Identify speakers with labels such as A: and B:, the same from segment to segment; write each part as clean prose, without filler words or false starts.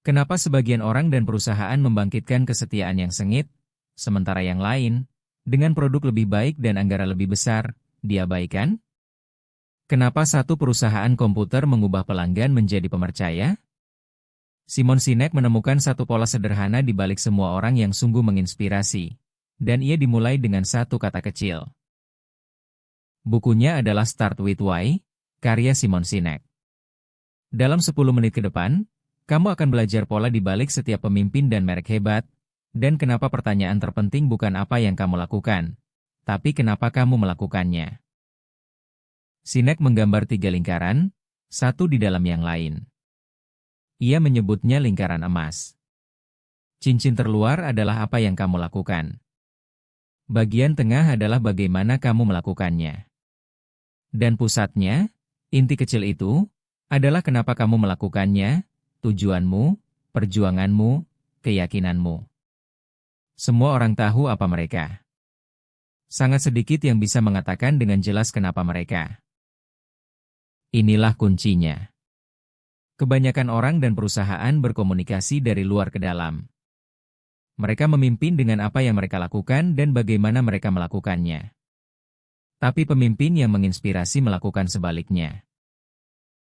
A: Kenapa sebagian orang dan perusahaan membangkitkan kesetiaan yang sengit, sementara yang lain, dengan produk lebih baik dan anggaran lebih besar, diabaikan? Kenapa satu perusahaan komputer mengubah pelanggan menjadi pemercaya? Simon Sinek menemukan satu pola sederhana di balik semua orang yang sungguh menginspirasi, dan ia dimulai dengan satu kata kecil. Bukunya adalah Start With Why, karya Simon Sinek. Dalam 10 menit ke depan, kamu akan belajar pola di balik setiap pemimpin dan merek hebat, dan kenapa pertanyaan terpenting bukan apa yang kamu lakukan, tapi kenapa kamu melakukannya. Sinek menggambar 3 lingkaran, satu di dalam yang lain. Ia menyebutnya lingkaran emas. Cincin terluar adalah apa yang kamu lakukan. Bagian tengah adalah bagaimana kamu melakukannya. Dan pusatnya, inti kecil itu, adalah kenapa kamu melakukannya, tujuanmu, perjuanganmu, keyakinanmu. Semua orang tahu apa mereka. Sangat sedikit yang bisa mengatakan dengan jelas kenapa mereka. Inilah kuncinya. Kebanyakan orang dan perusahaan berkomunikasi dari luar ke dalam. Mereka memimpin dengan apa yang mereka lakukan dan bagaimana mereka melakukannya. Tapi pemimpin yang menginspirasi melakukan sebaliknya.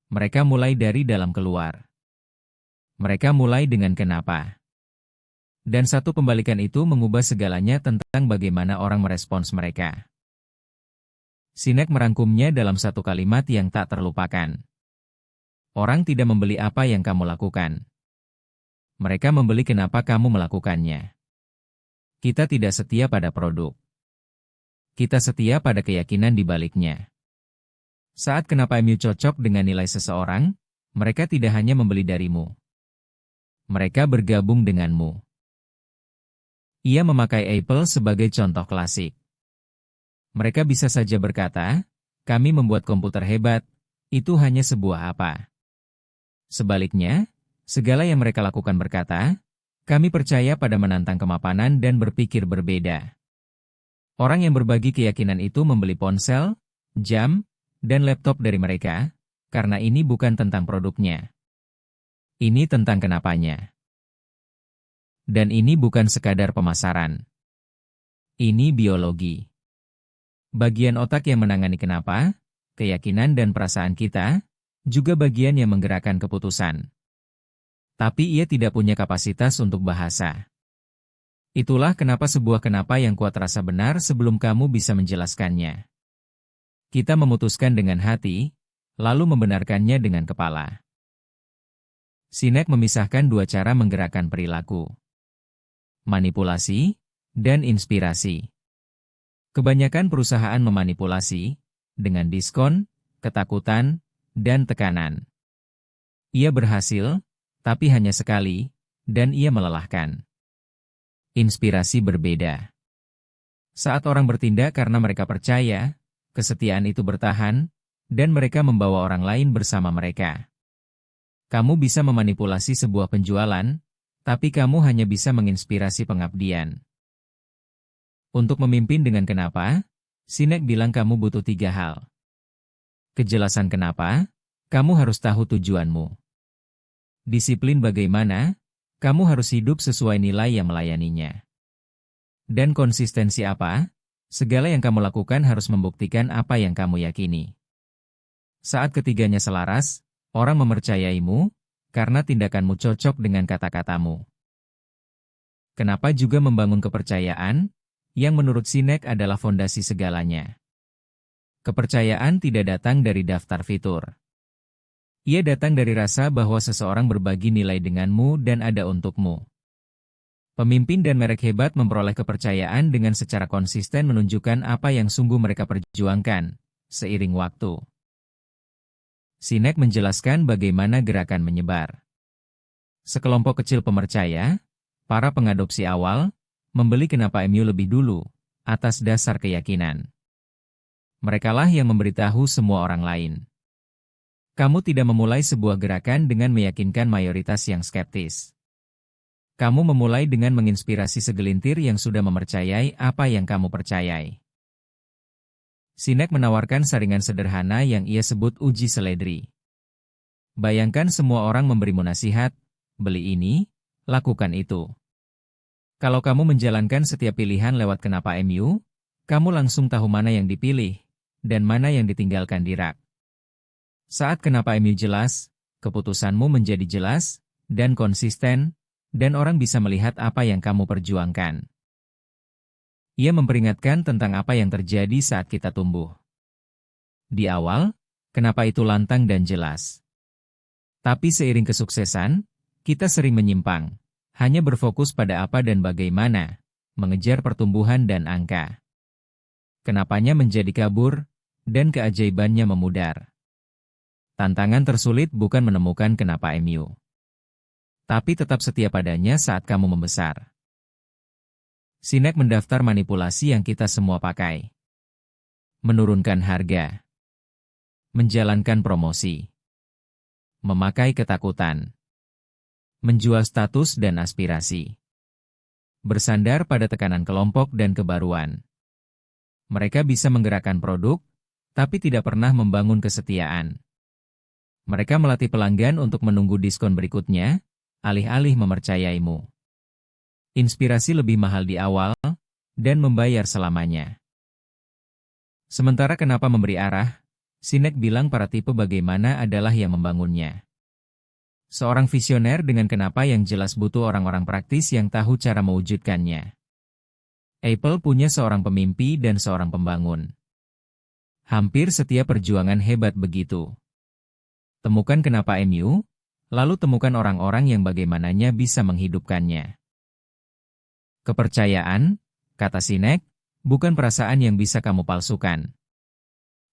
A: Mereka mulai dari dalam keluar. Mereka mulai dengan kenapa. Dan satu pembalikan itu mengubah segalanya tentang bagaimana orang merespons mereka. Sinek merangkumnya dalam satu kalimat yang tak terlupakan. Orang tidak membeli apa yang kamu lakukan. Mereka membeli kenapa kamu melakukannya. Kita tidak setia pada produk. Kita setia pada keyakinan di baliknya. Saat kenapa MU cocok dengan nilai seseorang, mereka tidak hanya membeli darimu. Mereka bergabung denganmu. Ia memakai Apple sebagai contoh klasik. Mereka bisa saja berkata, kami membuat komputer hebat, itu hanya sebuah apa. Sebaliknya, segala yang mereka lakukan berkata, kami percaya pada menantang kemapanan dan berpikir berbeda. Orang yang berbagi keyakinan itu membeli ponsel, jam, dan laptop dari mereka, karena ini bukan tentang produknya. Ini tentang kenapanya. Dan ini bukan sekadar pemasaran. Ini biologi. Bagian otak yang menangani kenapa, keyakinan dan perasaan kita, juga bagian yang menggerakkan keputusan. Tapi ia tidak punya kapasitas untuk bahasa. Itulah kenapa sebuah kenapa yang kuat terasa benar sebelum kamu bisa menjelaskannya. Kita memutuskan dengan hati, lalu membenarkannya dengan kepala. Sinek memisahkan dua cara menggerakkan perilaku. Manipulasi dan inspirasi. Kebanyakan perusahaan memanipulasi dengan diskon, ketakutan, dan tekanan. Ia berhasil, tapi hanya sekali, dan ia melelahkan. Inspirasi berbeda. Saat orang bertindak karena mereka percaya, kesetiaan itu bertahan, dan mereka membawa orang lain bersama mereka. Kamu bisa memanipulasi sebuah penjualan, tapi kamu hanya bisa menginspirasi pengabdian. Untuk memimpin dengan kenapa, Sinek bilang kamu butuh 3 hal. Kejelasan kenapa, kamu harus tahu tujuanmu. Disiplin bagaimana, kamu harus hidup sesuai nilai yang melayaninya. Dan konsistensi apa? Segala yang kamu lakukan harus membuktikan apa yang kamu yakini. Saat ketiganya selaras, orang mempercayaimu, karena tindakanmu cocok dengan kata-katamu. Kenapa juga membangun kepercayaan, yang menurut Sinek adalah fondasi segalanya. Kepercayaan tidak datang dari daftar fitur. Ia datang dari rasa bahwa seseorang berbagi nilai denganmu dan ada untukmu. Pemimpin dan merek hebat memperoleh kepercayaan dengan secara konsisten menunjukkan apa yang sungguh mereka perjuangkan, seiring waktu. Sinek menjelaskan bagaimana gerakan menyebar. Sekelompok kecil pemercaya, para pengadopsi awal, membeli kenapa MU lebih dulu, atas dasar keyakinan. Merekalah yang memberitahu semua orang lain. Kamu tidak memulai sebuah gerakan dengan meyakinkan mayoritas yang skeptis. Kamu memulai dengan menginspirasi segelintir yang sudah mempercayai apa yang kamu percayai. Sinek menawarkan saringan sederhana yang ia sebut uji seledri. Bayangkan semua orang memberimu nasihat, beli ini, lakukan itu. Kalau kamu menjalankan setiap pilihan lewat kenapa MU, kamu langsung tahu mana yang dipilih, dan mana yang ditinggalkan di rak. Saat kenapa MU jelas, keputusanmu menjadi jelas, dan konsisten, dan orang bisa melihat apa yang kamu perjuangkan. Ia memperingatkan tentang apa yang terjadi saat kita tumbuh. Di awal, kenapa itu lantang dan jelas. Tapi seiring kesuksesan, kita sering menyimpang, hanya berfokus pada apa dan bagaimana, mengejar pertumbuhan dan angka. Kenapanya menjadi kabur, dan keajaibannya memudar. Tantangan tersulit bukan menemukan kenapa MU, tapi tetap setia padanya saat kamu membesar. Sinek mendaftar manipulasi yang kita semua pakai. Menurunkan harga. Menjalankan promosi. Memakai ketakutan. Menjual status dan aspirasi. Bersandar pada tekanan kelompok dan kebaruan. Mereka bisa menggerakkan produk, tapi tidak pernah membangun kesetiaan. Mereka melatih pelanggan untuk menunggu diskon berikutnya, alih-alih mempercayaimu. Inspirasi lebih mahal di awal, dan membayar selamanya. Sementara kenapa memberi arah, Sinek bilang para tipe bagaimana adalah yang membangunnya. Seorang visioner dengan kenapa yang jelas butuh orang-orang praktis yang tahu cara mewujudkannya. Apple punya seorang pemimpi dan seorang pembangun. Hampir setiap perjuangan hebat begitu. Temukan kenapa MU, lalu temukan orang-orang yang bagaimananya bisa menghidupkannya. Kepercayaan, kata Sinek, bukan perasaan yang bisa kamu palsukan.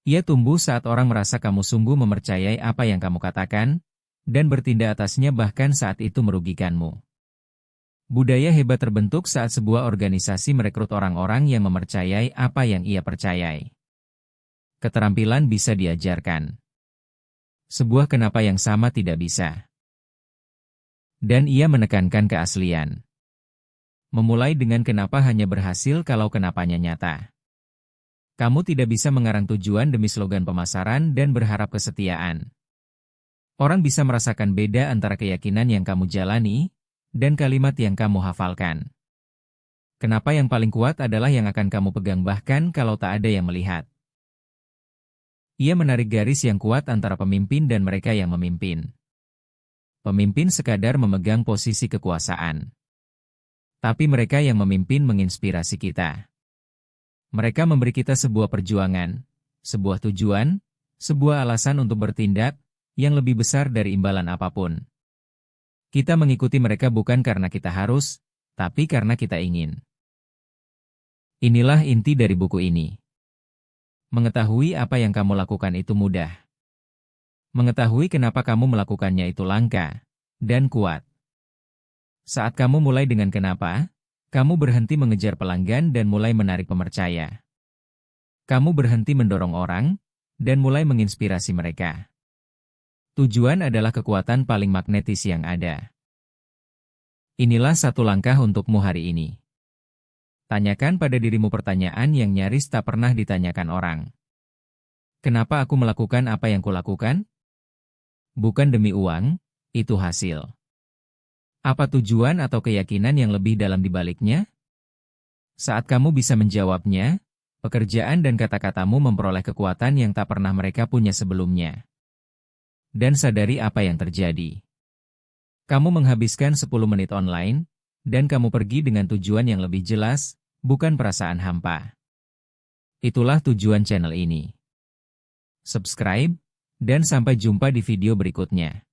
A: Ia tumbuh saat orang merasa kamu sungguh mempercayai apa yang kamu katakan, dan bertindak atasnya bahkan saat itu merugikanmu. Budaya hebat terbentuk saat sebuah organisasi merekrut orang-orang yang mempercayai apa yang ia percayai. Keterampilan bisa diajarkan. Sebuah kenapa yang sama tidak bisa. Dan ia menekankan keaslian. Memulai dengan kenapa hanya berhasil kalau kenapanya nyata. Kamu tidak bisa mengarang tujuan demi slogan pemasaran dan berharap kesetiaan. Orang bisa merasakan beda antara keyakinan yang kamu jalani dan kalimat yang kamu hafalkan. Kenapa yang paling kuat adalah yang akan kamu pegang bahkan kalau tak ada yang melihat. Ia menarik garis yang kuat antara pemimpin dan mereka yang memimpin. Pemimpin sekadar memegang posisi kekuasaan. Tapi mereka yang memimpin menginspirasi kita. Mereka memberi kita sebuah perjuangan, sebuah tujuan, sebuah alasan untuk bertindak, yang lebih besar dari imbalan apapun. Kita mengikuti mereka bukan karena kita harus, tapi karena kita ingin. Inilah inti dari buku ini. Mengetahui apa yang kamu lakukan itu mudah. Mengetahui kenapa kamu melakukannya itu langka dan kuat. Saat kamu mulai dengan kenapa, kamu berhenti mengejar pelanggan dan mulai menarik pemercaya. Kamu berhenti mendorong orang, dan mulai menginspirasi mereka. Tujuan adalah kekuatan paling magnetis yang ada. Inilah satu langkah untukmu hari ini. Tanyakan pada dirimu pertanyaan yang nyaris tak pernah ditanyakan orang. Kenapa aku melakukan apa yang kulakukan? Bukan demi uang, itu hasil. Apa tujuan atau keyakinan yang lebih dalam di baliknya? Saat kamu bisa menjawabnya, pekerjaan dan kata-katamu memperoleh kekuatan yang tak pernah mereka punya sebelumnya. Dan sadari apa yang terjadi. Kamu menghabiskan 10 menit online, dan kamu pergi dengan tujuan yang lebih jelas, bukan perasaan hampa. Itulah tujuan channel ini. Subscribe, dan sampai jumpa di video berikutnya.